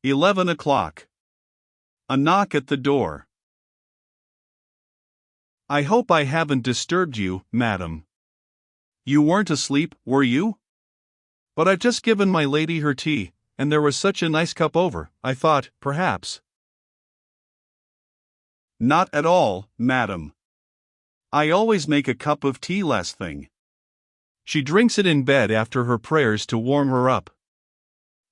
11 o'clock. A knock at the door. I hope I haven't disturbed you, madam. You weren't asleep, were you? But I've just given my lady her tea, and there was such a nice cup over, I thought, perhaps. Not at all, madam. I always make a cup of tea last thing. She drinks it in bed after her prayers to warm her up.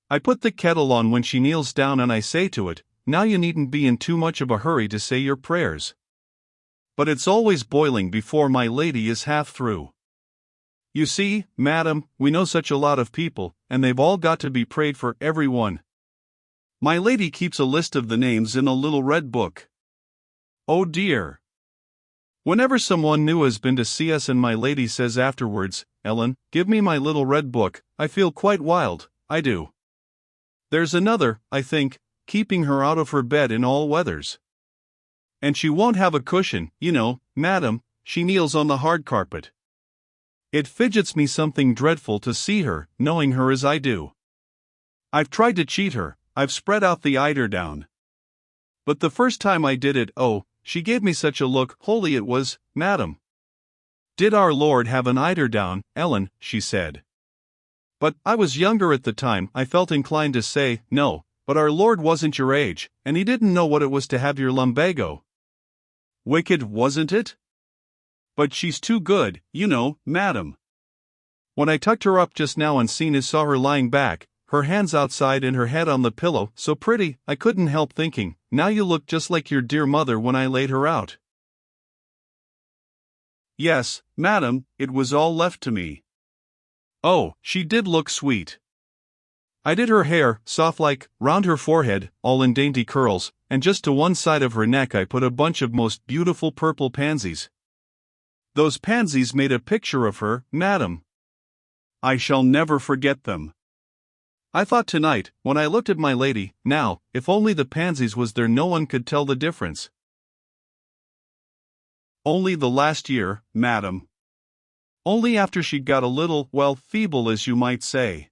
I put the kettle on when she kneels down and I say to it, now you needn't be in too much of a hurry to say your prayers. But it's always boiling before my lady is half through. You see, madam, we know such a lot of people, and they've all got to be prayed for, every one. My lady keeps a list of the names in a little red book. Oh dear. Whenever someone new has been to see us and my lady says afterwards, Ellen, give me my little red book, I feel quite wild, I do. There's another, I think, keeping her out of her bed in all weathers. And she won't have a cushion, you know, madam, she kneels on the hard carpet. It fidgets me something dreadful to see her, knowing her as I do. I've tried to cheat her, I've spread out the eiderdown. But the first time I did it, oh, she gave me such a look, holy it was, madam. Did our Lord have an eiderdown, Ellen, she said. But, I was younger at the time, I felt inclined to say, no, but our Lord wasn't your age, and he didn't know what it was to have your lumbago. Wicked, wasn't it? But she's too good, you know, madam. When I tucked her up just now and saw her lying back, her hands outside and her head on the pillow, so pretty, I couldn't help thinking, now you look just like your dear mother when I laid her out. Yes, madam, it was all left to me. Oh, she did look sweet. I did her hair, soft like, round her forehead, all in dainty curls, and just to one side of her neck I put a bunch of most beautiful purple pansies. Those pansies made a picture of her, madam. I shall never forget them. I thought tonight, when I looked at my lady, now, if only the pansies was there no one could tell the difference. Only the last year, madam. Only after she'd got a little, well, feeble as you might say.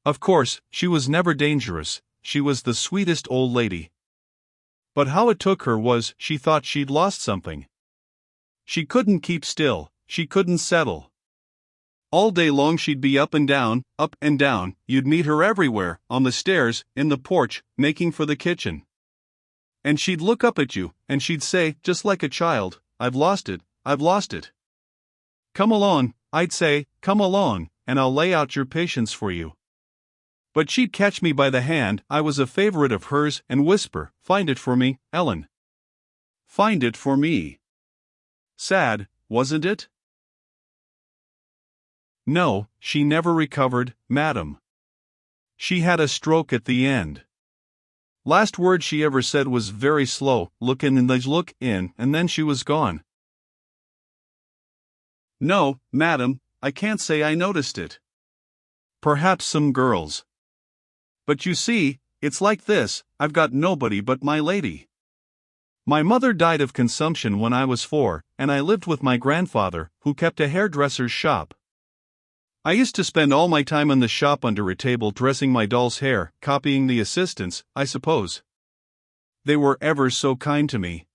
Of course, she was never dangerous, she was the sweetest old lady. But how it took her was, she thought she'd lost something. She couldn't keep still, she couldn't settle. All day long she'd be up and down, you'd meet her everywhere, on the stairs, in the porch, making for the kitchen. And she'd look up at you, and she'd say, just like a child, I've lost it, I've lost it. Come along, I'd say, come along, and I'll lay out your patience for you. But she'd catch me by the hand, I was a favorite of hers, and whisper, find it for me, Ellen. Find it for me. Sad, wasn't it? No, she never recovered, madam. She had a stroke at the end. Last word she ever said was very slow, look in and then she was gone. No, madam, I can't say I noticed it. Perhaps some girls. But you see, it's like this, I've got nobody but my lady. My mother died of consumption when I was 4, and I lived with my grandfather, who kept a hairdresser's shop. I used to spend all my time in the shop under a table dressing my doll's hair, copying the assistants, I suppose. They were ever so kind to me.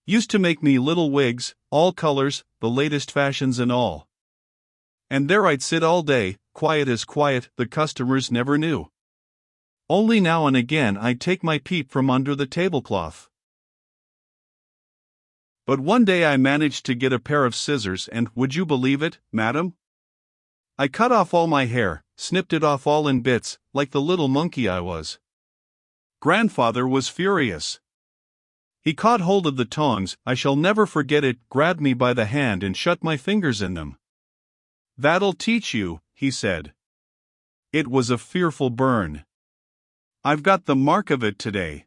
Used to make me little wigs, all colors, the latest fashions and all. And there I'd sit all day, quiet as quiet, the customers never knew. Only now and again I'd take my peep from under the tablecloth. But one day I managed to get a pair of scissors and, would you believe it, madam? I cut off all my hair, snipped it off all in bits, like the little monkey I was. Grandfather was furious. He caught hold of the tongs, I shall never forget it, grabbed me by the hand and shut my fingers in them. That'll teach you, he said. It was a fearful burn. I've got the mark of it today.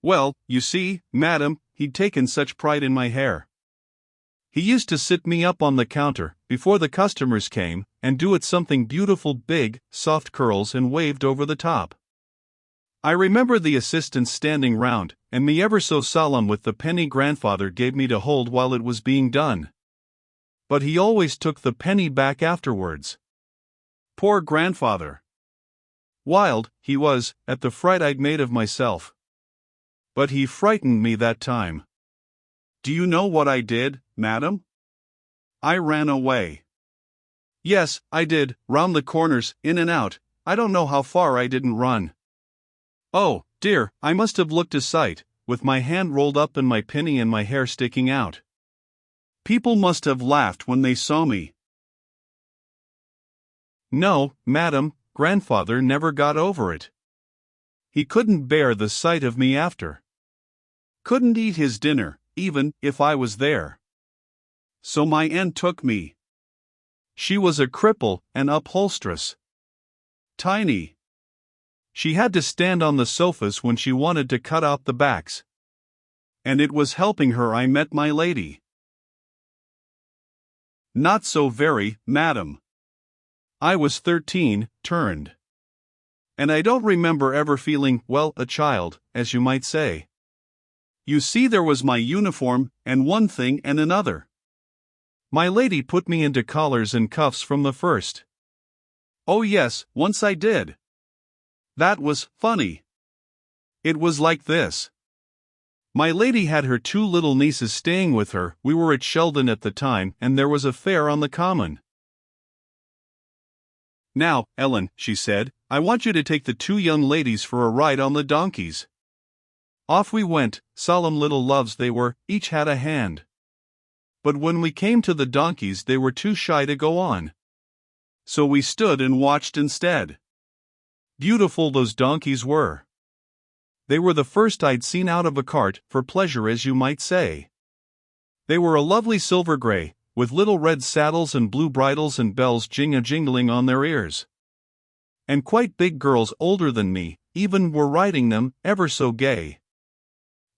Well, you see, madam, he'd taken such pride in my hair. He used to sit me up on the counter, before the customers came, and do it something beautiful big, soft curls and waved over the top. I remember the assistants standing round, and me ever so solemn with the penny grandfather gave me to hold while it was being done. But he always took the penny back afterwards. Poor grandfather. Wild, he was, at the fright I'd made of myself. But he frightened me that time. Do you know what I did, madam? I ran away. Yes, I did, round the corners, in and out. I don't know how far I didn't run. Oh, dear, I must have looked a sight, with my hand rolled up and my pinny and my hair sticking out. People must have laughed when they saw me. No, madam, grandfather never got over it. He couldn't bear the sight of me after. Couldn't eat his dinner, even if I was there. So my aunt took me. She was a cripple and upholsteress. Tiny. She had to stand on the sofas when she wanted to cut out the backs. And it was helping her I met my lady. Not so very, madam. I was 13, turned. And I don't remember ever feeling, well, a child, as you might say. You see, there was my uniform, and one thing and another. My lady put me into collars and cuffs from the first. Oh yes, once I did. That was funny. It was like this. My lady had her 2 little nieces staying with her. We were at Sheldon at the time, and there was a fair on the common. Now, Ellen, she said, I want you to take the 2 young ladies for a ride on the donkeys. Off we went, solemn little loves they were, each had a hand. But when we came to the donkeys they were too shy to go on. So we stood and watched instead. Beautiful those donkeys were. They were the first I'd seen out of a cart, for pleasure as you might say. They were a lovely silver grey, with little red saddles and blue bridles and bells jing-a-jingling on their ears. And quite big girls older than me, even, were riding them, ever so gay.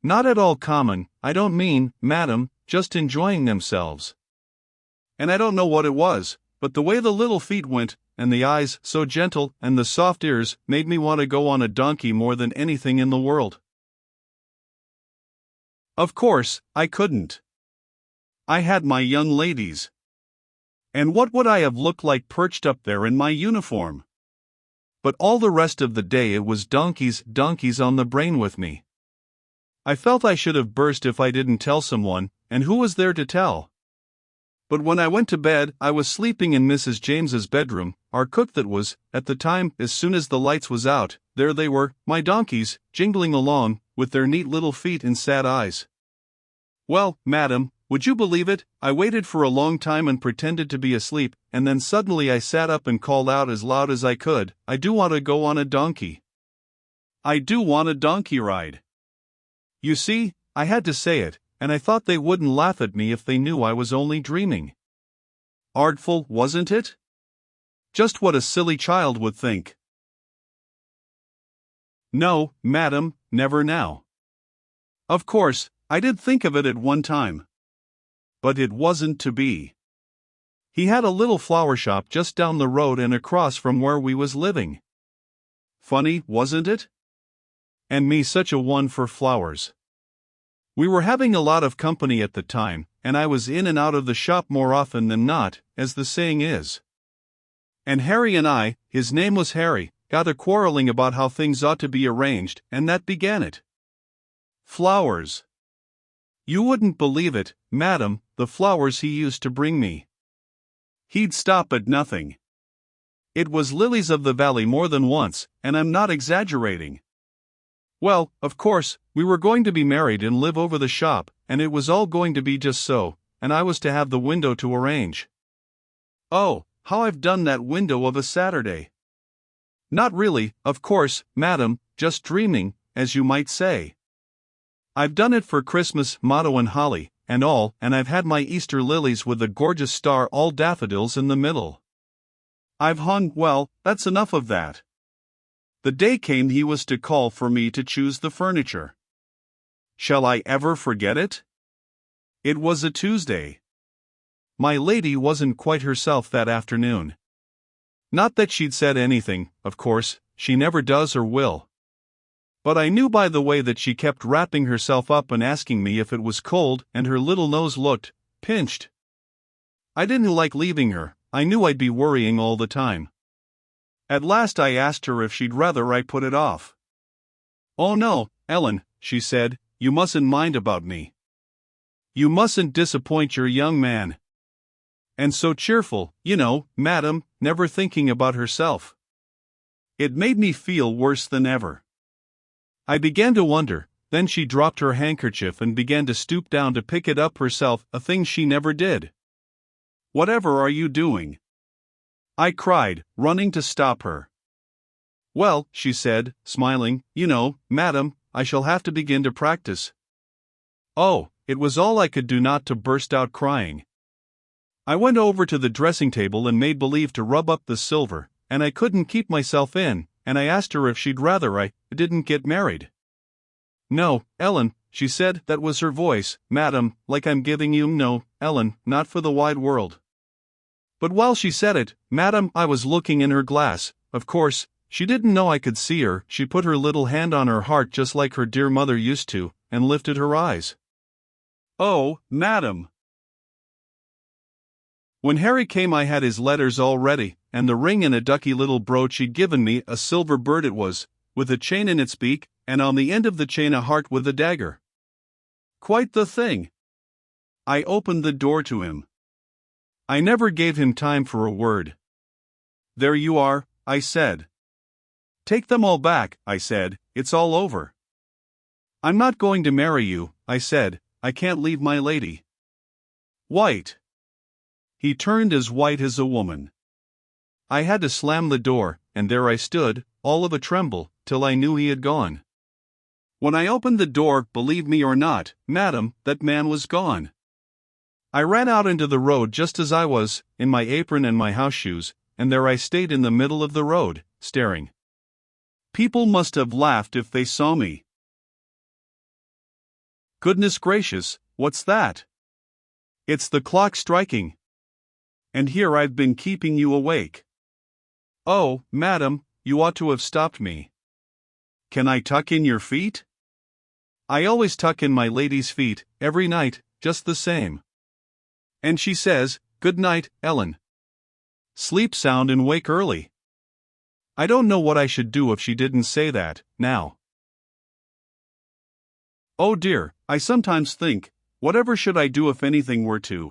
Not at all common, I don't mean, madam, just enjoying themselves. And I don't know what it was, but the way the little feet went, and the eyes, so gentle, and the soft ears, made me want to go on a donkey more than anything in the world. Of course, I couldn't. I had my young ladies. And what would I have looked like perched up there in my uniform? But all the rest of the day it was donkeys, donkeys on the brain with me. I felt I should have burst if I didn't tell someone, and who was there to tell? But when I went to bed, I was sleeping in Mrs. James's bedroom, our cook that was, at the time, as soon as the lights was out, there they were, my donkeys, jingling along, with their neat little feet and sad eyes. Well, madam, would you believe it, I waited for a long time and pretended to be asleep, and then suddenly I sat up and called out as loud as I could, I do want to go on a donkey. I do want a donkey ride. You see, I had to say it, and I thought they wouldn't laugh at me if they knew I was only dreaming. Artful, wasn't it? Just what a silly child would think. No, madam, never now. Of course, I did think of it at one time. But it wasn't to be. He had a little flower shop just down the road and across from where we was living. Funny, wasn't it? And me such a one for flowers. We were having a lot of company at the time, and I was in and out of the shop more often than not, as the saying is. And Harry and I, his name was Harry, got a quarreling about how things ought to be arranged, and that began it. Flowers. You wouldn't believe it, madam, the flowers he used to bring me. He'd stop at nothing. It was lilies of the valley more than once, and I'm not exaggerating. Well, of course, we were going to be married and live over the shop, and it was all going to be just so, and I was to have the window to arrange. Oh, how I've done that window of a Saturday. Not really, of course, madam, just dreaming, as you might say. I've done it for Christmas, motto and holly, and all, and I've had my Easter lilies with a gorgeous star all daffodils in the middle. I've hung, well, that's enough of that. The day came he was to call for me to choose the furniture. Shall I ever forget it? It was a Tuesday. My lady wasn't quite herself that afternoon. Not that she'd said anything, of course, she never does or will. But I knew by the way that she kept wrapping herself up and asking me if it was cold, and her little nose looked pinched. I didn't like leaving her, I knew I'd be worrying all the time. At last I asked her if she'd rather I put it off. "Oh no, Ellen," she said, "you mustn't mind about me. You mustn't disappoint your young man. And so cheerful, you know, madam, never thinking about herself." It made me feel worse than ever. I began to wonder, then she dropped her handkerchief and began to stoop down to pick it up herself, a thing she never did. "Whatever are you doing?" I cried, running to stop her. "Well," she said, smiling, "you know, madam, I shall have to begin to practice." Oh, it was all I could do not to burst out crying. I went over to the dressing table and made believe to rub up the silver, and I couldn't keep myself in, and I asked her if she'd rather I didn't get married. "No, Ellen," she said, that was her voice, "madam, like I'm giving you no, Ellen, not for the wide world." But while she said it, madam, I was looking in her glass. Of course, she didn't know I could see her. She put her little hand on her heart just like her dear mother used to, and lifted her eyes. "Oh, madam." When Harry came I had his letters all ready, and the ring and a ducky little brooch he'd given me, a silver bird it was, with a chain in its beak, and on the end of the chain a heart with a dagger. Quite the thing. I opened the door to him. I never gave him time for a word. "There you are," I said. "Take them all back," I said, "it's all over." "I'm not going to marry you," I said, "I can't leave my lady." White. He turned as white as a woman. I had to slam the door, and there I stood, all of a tremble, till I knew he had gone. When I opened the door, believe me or not, madam, that man was gone. I ran out into the road just as I was, in my apron and my house shoes, and there I stayed in the middle of the road, staring. People must have laughed if they saw me. Goodness gracious, what's that? It's the clock striking. And here I've been keeping you awake. Oh, madam, you ought to have stopped me. Can I tuck in your feet? I always tuck in my lady's feet, every night, just the same. And she says, "Good night, Ellen. Sleep sound and wake early." I don't know what I should do if she didn't say that, now. Oh dear, I sometimes think, whatever should I do if anything were to?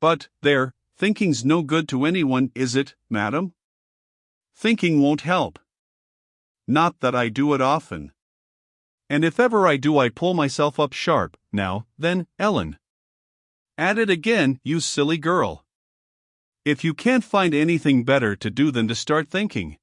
But, there, thinking's no good to anyone, is it, madam? Thinking won't help. Not that I do it often. And if ever I do I pull myself up sharp, now, then, Ellen. At it again, you silly girl. If you can't find anything better to do than to start thinking.